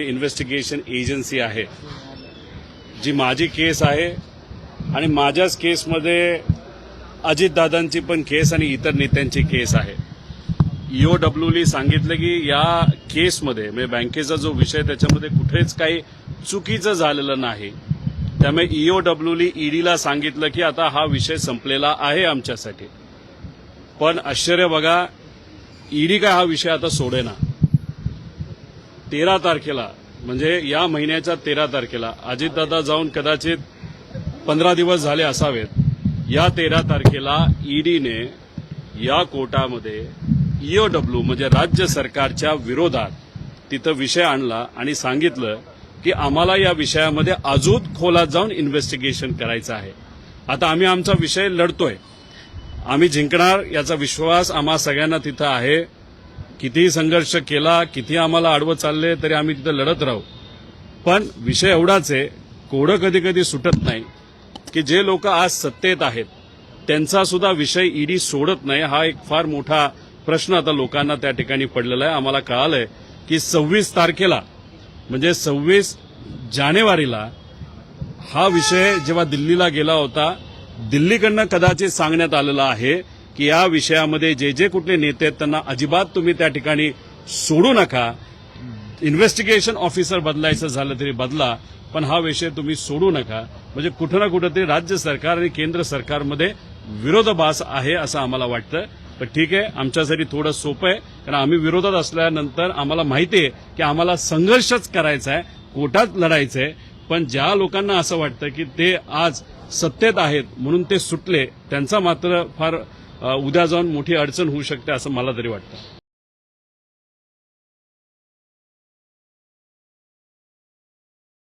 Investigation agency आहे जी माझी केस आहे आणि माझ्याच केसमध्ये अजितदादांची पण केस आणि इतर नेत्यांची केस आहे. ईओडब्ल्यूने सांगितलं की या केसमध्ये म्हणजे बँकेचा जो विषय त्याच्यामध्ये कुठेच काही चुकीचं झालेलं नाही. त्यामुळे ईओडब्ल्यूने ईडीला सांगितलं की आता हा विषय संपलेला आहे आमच्यासाठी. पण आश्चर्य बघा, ईडी काय हा विषय आता सोडेना. 13 तारखेला म्हणजे या महिन्याच्या 13 तारखेला अजितदादा जाऊन कदाचित 15 दिवस झाले असावेत. या 13 तारखेला ईडीने या कोर्टामध्ये ईओडब्ल्यू म्हणजे राज्य सरकारच्या विरोधात तिथं विषय आणला आणि सांगितलं की आम्हाला या विषयामध्ये अजून खोलात जाऊन इन्व्हेस्टिगेशन करायचं आहे. आता आम्ही आमचा विषय लढतोय, आम्ही जिंकणार याचा विश्वास आम्हा सगळ्यांना तिथं आहे. कितीही संघर्ष केला, किती आम्हाला आडवं चालले तरी आम्ही तिथं लढत राहू. पण विषय एवढाच आहे, कोडं कधी कधी सुटत नाही की जे लोक आज सत्तेत आहेत त्यांचा सुद्धा विषय ईडी सोडत नाही. हा एक फार मोठा प्रश्न आता लोकांना त्या ठिकाणी पडलेला आहे. आम्हाला कळालंय की 26 तारखेला म्हणजे 26 जानेवारीला हा विषय जेव्हा दिल्लीला गेला होता, दिल्लीकडनं कदाचित सांगण्यात आलेलं आहे की या विषयामध्ये जे जे कुठले नेते आहेत त्यांना अजिबात तुम्ही त्या ठिकाणी सोडू नका. इन्व्हेस्टिगेशन ऑफिसर बदलायचं झालं तरी बदला, पण हा विषय तुम्ही सोडू नका. म्हणजे कुठं ना कुठंतरी राज्य सरकार आणि केंद्र सरकारमध्ये विरोधाभास आहे असं आम्हाला वाटतं. पण ठीक आहे, आमच्यासाठी थोडं सोपं आहे कारण आम्ही विरोधात असल्यानंतर आम्हाला माहिती आहे की आम्हाला संघर्षच करायचा आहे, कोर्टात लढायचं आहे. पण ज्या लोकांना असं वाटतं की ते आज सत्तेत आहेत म्हणून ते सुटले, त्यांचा मात्र फार उद्या जाऊन मोठी अडचण होऊ शकते असं मला तरी वाटतं.